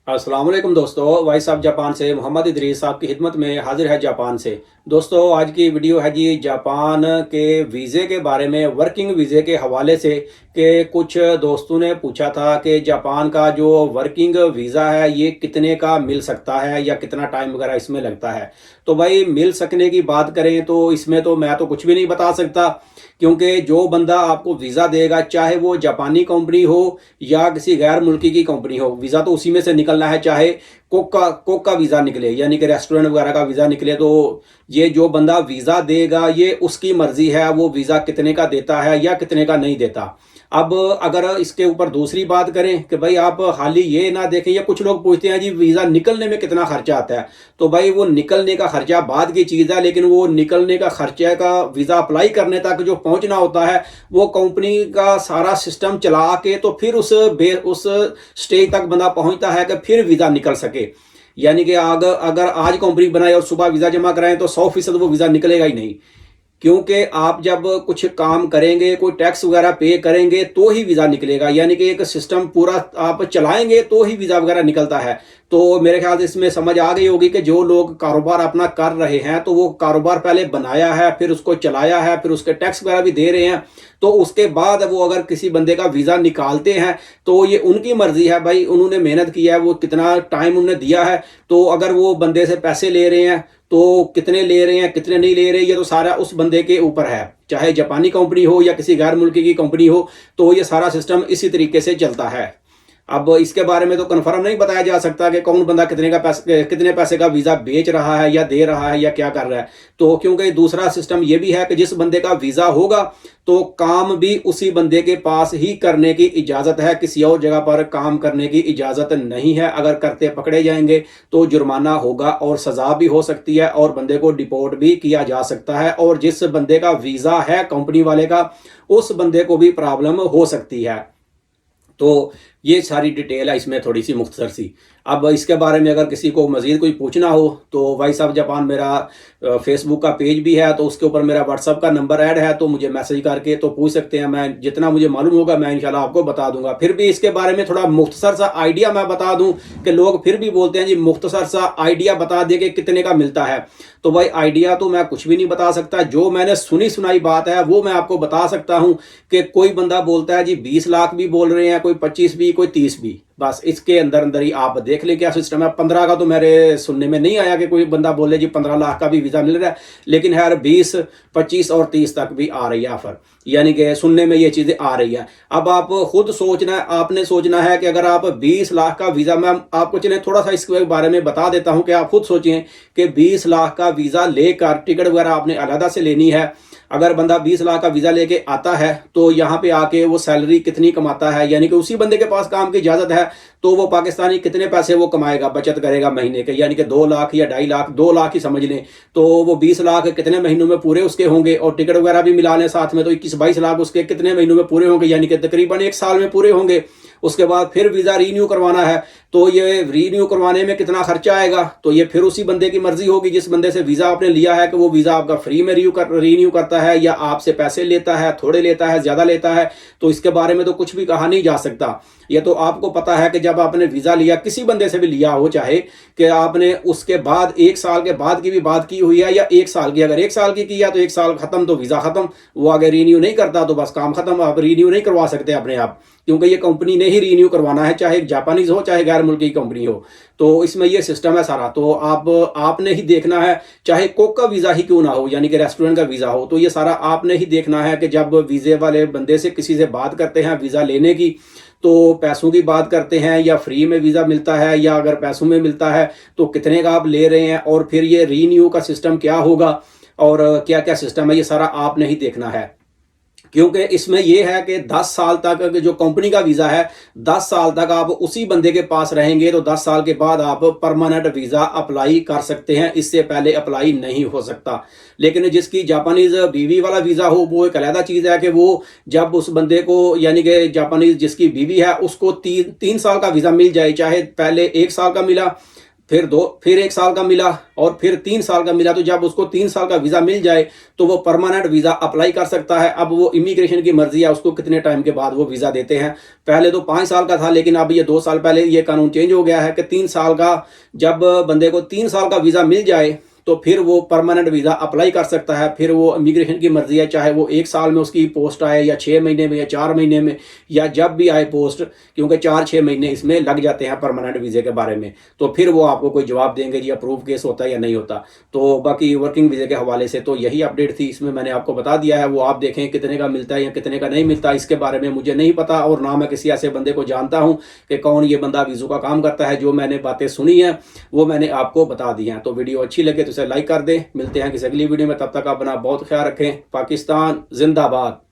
अस्सलाम वालेकुम दोस्तों, भाई साहब जापान से मोहम्मद इदरीस आपकी खिदमत में हाजिर है जापान से। दोस्तों आज की वीडियो है जी जापान के वीज़े के बारे में, वर्किंग वीज़े के हवाले से। कि कुछ दोस्तों ने पूछा था कि जापान का जो वर्किंग वीज़ा है ये कितने का मिल सकता है या कितना टाइम वगैरह इसमें लगता है। तो भाई मिल सकने की बात करें तो इसमें तो मैं तो कुछ भी नहीं बता सकता, क्योंकि जो बंदा आपको वीज़ा देगा चाहे वो जापानी कंपनी हो या किसी गैर मुल्की की कंपनी हो, वीज़ा तो उसी में से निकलना है। चाहे कोक का वीज़ा निकले यानी कि रेस्टोरेंट वगैरह का वीज़ा निकले, तो ये जो बंदा वीज़ा देगा ये उसकी मर्ज़ी है वो वीज़ा कितने का देता है या कितने का नहीं देता। अब अगर इसके ऊपर दूसरी बात करें कि भाई आप खाली ये ना देखें, या कुछ लोग पूछते हैं जी वीज़ा निकलने में कितना खर्चा आता है। तो भाई वो निकलने का खर्चा बाद की चीज़ है, लेकिन वो निकलने का खर्चे का वीज़ा अप्लाई करने तक जो पहुंचना होता है वो कंपनी का सारा सिस्टम चला के तो फिर उस स्टेज तक बंदा पहुंचता है कि फिर वीज़ा निकल सके। यानी कि अगर आज कंपनी बनाए और सुबह वीज़ा जमा कराएं तो 100% वो वीज़ा निकलेगा ही नहीं, क्योंकि आप जब कुछ काम करेंगे, कोई टैक्स वगैरह पे करेंगे तो ही वीज़ा निकलेगा। यानी कि एक सिस्टम पूरा आप चलाएंगे तो ही वीज़ा वगैरह निकलता है। तो मेरे ख्याल से इसमें समझ आ गई होगी कि जो लोग कारोबार अपना कर रहे हैं तो वो कारोबार पहले बनाया है, फिर उसको चलाया है, फिर उसके टैक्स वगैरह भी दे रहे हैं। तो उसके बाद वो अगर किसी बंदे का वीज़ा निकालते हैं तो ये उनकी मर्जी है, भाई उन्होंने मेहनत की है, वो कितना टाइम उन्होंने दिया है। तो अगर वो बंदे से पैसे ले रहे हैं तो कितने ले रहे हैं कितने नहीं ले रहे, ये तो सारा उस बंदे के ऊपर है। चाहे जापानी कंपनी हो या किसी गैर मुल्की की कंपनी हो, तो ये सारा सिस्टम इसी तरीके से चलता है। अब इसके बारे में तो कन्फर्म नहीं बताया जा सकता कि कौन बंदा कितने पैसे का वीज़ा बेच रहा है या दे रहा है या क्या कर रहा है। तो क्योंकि दूसरा सिस्टम ये भी है कि जिस बंदे का वीज़ा होगा तो काम भी उसी बंदे के पास ही करने की इजाज़त है, किसी और जगह पर काम करने की इजाज़त नहीं है। अगर करते पकड़े जाएंगे तो जुर्माना होगा और सज़ा भी हो सकती है और बंदे को डिपोर्ट भी किया जा सकता है, और जिस बंदे का वीज़ा है कंपनी वाले का उस बंदे को भी प्रॉब्लम हो सकती है। तो ये सारी डिटेल है इसमें थोड़ी सी मुख्तसर सी। अब इसके बारे में अगर किसी को मज़ीद कोई पूछना हो तो भाई साहब जापान मेरा फेसबुक का पेज भी है, तो उसके ऊपर मेरा व्हाट्सअप का नंबर ऐड है, तो मुझे मैसेज करके तो पूछ सकते हैं। मैं जितना मुझे मालूम होगा मैं इंशाल्लाह आपको बता दूंगा। फिर भी इसके बारे में थोड़ा मुख्तसर सा आइडिया मैं बता दूं कि लोग फिर भी बोलते हैं जी मुख्तसर सा आइडिया बता दे कि कितने का मिलता है। तो भाई आइडिया तो मैं कुछ भी नहीं बता सकता, जो मैंने सुनी सुनाई बात है वो मैं आपको बता सकता हूं कि कोई बंदा बोलता है जी 20 लाख भी बोल रहे हैं, कोई 25 भी, कोई 30 भी। बस इसके अंदर अंदर ही आप देख ले क्या सिस्टम है। 15 का तो मेरे सुनने में नहीं आया कि कोई बंदा बोले जी 15 लाख का भी वीज़ा मिल रहा है, लेकिन यार 20, 25 और 30 तक भी आ रही है ऑफर। यानी कि सुनने में ये चीज़ें आ रही है। अब आप खुद सोचना है, आपने सोचना है कि अगर आप 20 लाख का वीज़ा, मैं आपको चलिए थोड़ा सा इसके बारे में बता देता हूं कि आप खुद सोचें कि 20 लाख का वीज़ा लेकर टिकट वगैरह आपने अलहदा से लेनी है। अगर बंदा 20 लाख का वीज़ा लेके आता है तो यहाँ पे आके वो सैलरी कितनी कमाता है, यानी कि उसी बंदे के पास काम की इजाज़त है तो वो पाकिस्तानी कितने पैसे वो कमाएगा, बचत करेगा महीने के, यानी कि 2 लाख या 2.5 लाख, 2 लाख ही समझ लें। तो वो 20 लाख कितने महीनों में पूरे उसके होंगे, और टिकट वगैरह भी मिला लें साथ में तो 21-22 लाख उसके कितने महीनों में पूरे होंगे, यानी कि तकरीबन 1 साल में पूरे होंगे। उसके बाद फिर वीज़ा रीन्यू करवाना है, तो ये रीन्यू करवाने में कितना खर्चा आएगा, तो ये फिर उसी बंदे की मर्जी होगी जिस बंदे से वीज़ा आपने लिया है कि वो वीज़ा आपका फ्री में रीन्यू करता है या आपसे पैसे लेता है, थोड़े लेता है, ज़्यादा लेता है। तो इसके बारे में तो कुछ भी कहा नहीं जा सकता। ये तो आपको पता है कि जब आपने वीज़ा लिया, किसी बंदे से भी लिया हो, चाहे कि आपने उसके बाद 1 साल के बाद की भी बात की हुई है या 1 साल की, अगर 1 साल की किया तो 1 साल खत्म तो वीज़ा खत्म, वो आगे रीन्यू नहीं करता तो बस काम खत्म। आप रीन्यू नहीं करवा सकते अपने आप, क्योंकि ये कंपनी ने ही रीन्यू करवाना है, चाहे जापानीज हो चाहे गैर मुल्की कंपनी हो। तो इसमें ये सिस्टम है सारा। तो आपने ही देखना है, चाहे कोक का वीज़ा ही क्यों ना हो, यानी कि रेस्टोरेंट का वीज़ा हो, तो ये सारा आपने ही देखना है कि जब वीज़े वाले बंदे से किसी से बात करते हैं वीज़ा लेने की, तो पैसों की बात करते हैं या फ्री में वीज़ा मिलता है, या अगर पैसों में मिलता है तो कितने का आप ले रहे हैं, और फिर ये रीन्यू का सिस्टम क्या होगा और क्या क्या सिस्टम है, ये सारा आपने ही देखना है। क्योंकि इसमें यह है कि 10 साल तक जो कंपनी का वीज़ा है, 10 साल तक आप उसी बंदे के पास रहेंगे, तो 10 साल के बाद आप परमानेंट वीज़ा अप्लाई कर सकते हैं, इससे पहले अप्लाई नहीं हो सकता। लेकिन जिसकी जापानीज़ बीवी वाला वीज़ा हो वो एक अलहदा चीज़ है कि वो जब उस बंदे को, यानी कि जापानीज़ जिसकी बीवी है उसको 3 साल का वीज़ा मिल जाए, चाहे पहले 1 साल का मिला, फिर 1 साल का मिला और फिर 3 साल का मिला। तो जब उसको 3 साल का वीज़ा मिल जाए तो वो परमानेंट वीज़ा अप्लाई कर सकता है। अब वो इमिग्रेशन की मर्जी है उसको कितने टाइम के बाद वो वीज़ा देते हैं। पहले तो 5 साल का था, लेकिन अब ये 2 साल पहले ये कानून चेंज हो गया है कि 3 साल का, जब बंदे को 3 साल का वीज़ा मिल जाए तो फिर वो परमानेंट वीज़ा अप्लाई कर सकता है। फिर वो इमिग्रेशन की मर्जी है, चाहे वो 1 साल में उसकी पोस्ट आए या 6 महीने में या 4 महीने में या जब भी आए पोस्ट, क्योंकि 4-6 महीने इसमें लग जाते हैं परमानेंट वीज़े के बारे में। तो फिर वो आपको कोई जवाब देंगे जी अप्रूव केस होता है या नहीं होता। तो बाकी वर्किंग वीज़े के हवाले से तो यही अपडेट थी, इसमें मैंने आपको बता दिया है। वो आप देखें कितने का मिलता है या कितने का नहीं मिलता, इसके बारे में मुझे नहीं पता, और ना मैं किसी ऐसे बंदे को जानता हूँ कि कौन ये बंदा वीज़ों का काम करता है। जो मैंने बातें सुनी हैं वो मैंने आपको बता दी हैं। तो वीडियो अच्छी लगे तो इसे लाइक कर दें। मिलते हैं किसी अगली वीडियो में, तब तक अपना बहुत ख्याल रखें। पाकिस्तान जिंदाबाद।